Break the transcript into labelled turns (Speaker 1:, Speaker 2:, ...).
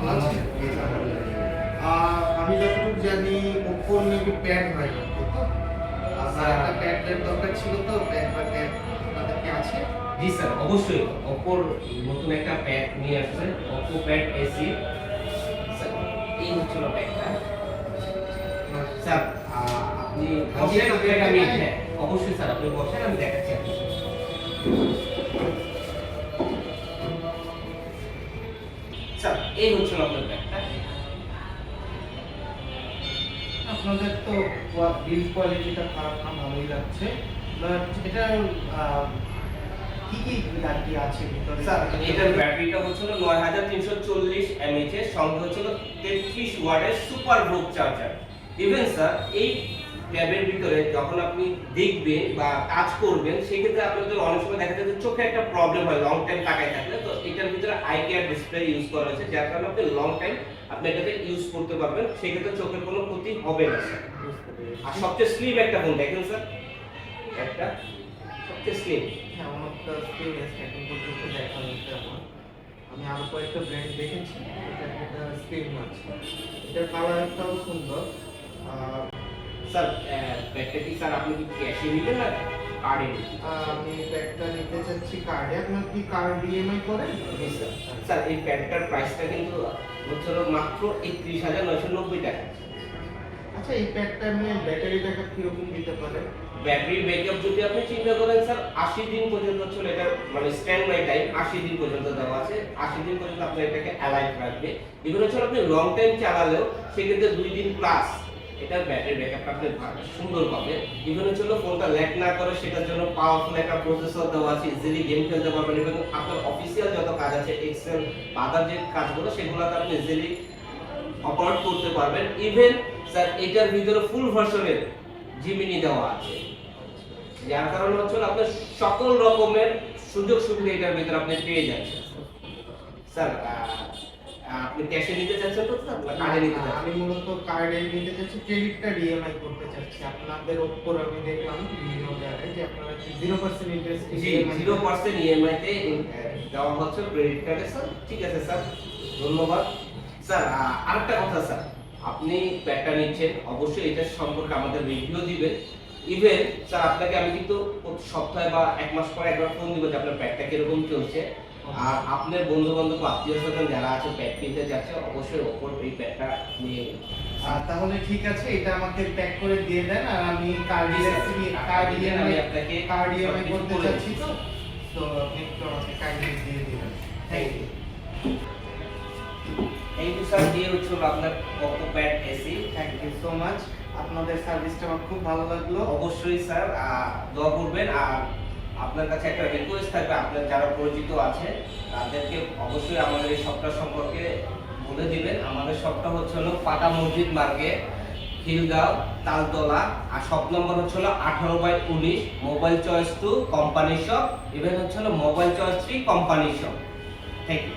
Speaker 1: ভালো আছেন? আমি যতটুকু জানি ওপ্পোর নাকি প্যাড হয় না, তাই তো? আমার একটা প্যাডের দরকার ছিল, তো প্যাড বা ট্যাব আপনাদের কি আছে?
Speaker 2: জি স্যার, অবশ্যই ওপ্পোর নতুন একটা প্যাড নিয়ে আসছে, ওপ্পো প্যাড এসি। স্যার এই হচ্ছিল প্যাডটা। স্যার আপনি বসেন, আপনাকে আমি হ্যাঁ অবশ্যই স্যার আপনি বসেন, আমি দেখাচ্ছি আপনাকে। স্যার এই হচ্ছিল আপনার প্যাডটা।
Speaker 1: আপনাদের তো বিল্ড কোয়ালিটিটা খারাপ না, ভালোই লাগছে। বাট এটা কি কি আর কি আছে ভিতরে?
Speaker 2: স্যার এটার ব্যাটারিটা হচ্ছিল 9340 mAh এর, সঙ্গে হচ্ছিল 33 ওয়াটের super group charger. Even sir এই ট্যাবের ভিতরে যখন আপনি দেখবেন বা কাজ করবেন, সেক্ষেত্রে আপনাদের অনেক সময় দেখা যায় যে চোখে একটা প্রবলেম হয় লং টাইম তাকায় থাকলে। তো এটার ভিতরে আই কেয়ার ডিসপ্লে ইউজ করা হয়েছে, যার কারণে আপনি লং টাইম আপনি এটাকে ইউজ করতে পারবেন, সেক্ষেত্রে চোখের কোনো ক্ষতি হবে না স্যার। আর সবচেয়ে স্লিম একটা ফোন দেখেন স্যার, একটা সবচেয়ে স্লিম।
Speaker 1: হ্যাঁ, আমার তো স্ক্রিন এখন পর্যন্ত দেখা হয়েছে আমার। আমি আরো কয়েকটা ব্র্যান্ড দেখেছি, এটা স্ক্রিন আছে। এটার কালারটাও সুন্দর।
Speaker 2: স্যার ব্যাগটা কি স্যার আপনি কি ক্যাশে নিবেন না কার্ডে নিবেন?
Speaker 1: আমি ব্যাগটা নিতে চাচ্ছি কার্ডে। আপনার কি কার্ড ইএমআই করেন?
Speaker 2: জি স্যার। স্যার এই ব্যাগটার প্রাইসটা কিন্তু হচ্ছে হলো মাত্র ৩১,৯৯০ টাকা।
Speaker 1: আচ্ছা, এই প্যাডটা আপনি ব্যাটারি ব্যাকআপ কিরকম দিতে পারে?
Speaker 2: ব্যাটারি ব্যাকআপ যদি আপনি চিন্তা করেন স্যার ৮০ দিন পর্যন্ত চলে, এটা মানে স্ট্যান্ড বাই টাইম ৮০ দিন পর্যন্ত দেওয়া আছে। ৮০ দিন পর্যন্ত আপনি এটাকে অ্যালাইভ রাখবে। এগুলো হচ্ছে আপনি লং টাইম চালালেও সেক্ষেত্রে ২ দিন প্লাস এটার ব্যাটারি ব্যাকআপটা আপনি সুন্দর পাবেন। ইভেন হচ্ছে ফোনটা ল্যাগ না করে সেটার জন্য পাওয়ারফুল একটা প্রসেসর দেওয়া আছে, ইজিলি গেম খেলতে পারবেন এবং আপনার অফিসিয়াল যত কাজ আছে এক্সেল আদার যে কাজগুলো সেগুলোতে আপনি ইজিলি অপারেট করতে পারবেন। ইভেন স্যার এটার ভিতরে ফুল ভার্সনের জিমিনি দেওয়া আছে, যার কারণে হচ্ছে আপনার সকল রকমের সুযোগ সুবিধা এটার ভিতরে আপনি পেয়ে যাচ্ছেন। স্যার আপনি ক্যাশে নিতে চাচ্ছেন তো স্যার না কার্ডে নিতে চাচ্ছেন?
Speaker 1: আমি মূলত কার্ডে নিতে চাচ্ছি, ক্রেডিট কার্ড ইএমআই করতে চাচ্ছি। আপনাদের ওপ্পোর আমি দেখলাম বিভিন্ন জায়গায় যে আপনারা 0% ইন্টারেস্ট
Speaker 2: জি 0% ইএমআই তে দেওয়া হচ্ছে ক্রেডিট কার্ডে স্যার। ঠিক আছে স্যার, ধন্যবাদ। স্যার আরেকটা কথা স্যার, আপনি প্যাডটা নিচ্ছেন, অবশ্যই এটা সম্পর্কে আমাদের রিভিউ দিবেন। ইভেন স্যার আপনাকে আমি কিন্তু প্রতি সপ্তাহে বা ১ মাস পরে একবার ফোন দিব যে আপনার প্যাডটা কিরকম চলছে। আর আপনার বন্ধু বান্ধব আত্মীয় স্বজন যারা আছে প্যাড নিতে যাচ্ছে, অবশ্যই ওপর এই প্যাডটা নিয়ে
Speaker 1: তাহলে ঠিক আছে, এটা আমাকে প্যাক করে দিয়ে দেন। আর আমি কার্ড
Speaker 2: আমি আপনাকে
Speaker 1: ইএমআই করতে
Speaker 2: বলে
Speaker 1: চাচ্ছি,
Speaker 2: দিচ্ছি।
Speaker 1: তো আপনি একটু আমাকে কার্ড দিয়ে দিবেন।
Speaker 2: Thank you. Thank you sir, দিয়ে হচ্ছে আপনার Oppo pad AC.
Speaker 1: Thank you so much. আপনাদের সার্ভিসটা আমার খুব ভালো লাগলো।
Speaker 2: অবশ্যই স্যার দোয়া করবেন। আর আপনার কাছে একটা রিকোয়েস্ট থাকবে, আপনার যারা পরিচিত আছে তাদেরকে অবশ্যই আমাদের এই শপটা সম্পর্কে বলে দিবেন। আমাদের শপটা হচ্ছে হলো পাটা মসজিদ মার্কেট, খিলগাঁও, তালতলা। আর শপ নম্বর হচ্ছে হলো 18/19, mobile choice 2 company shop, even হচ্ছে হলো mobile choice 3 company shop. Thank you.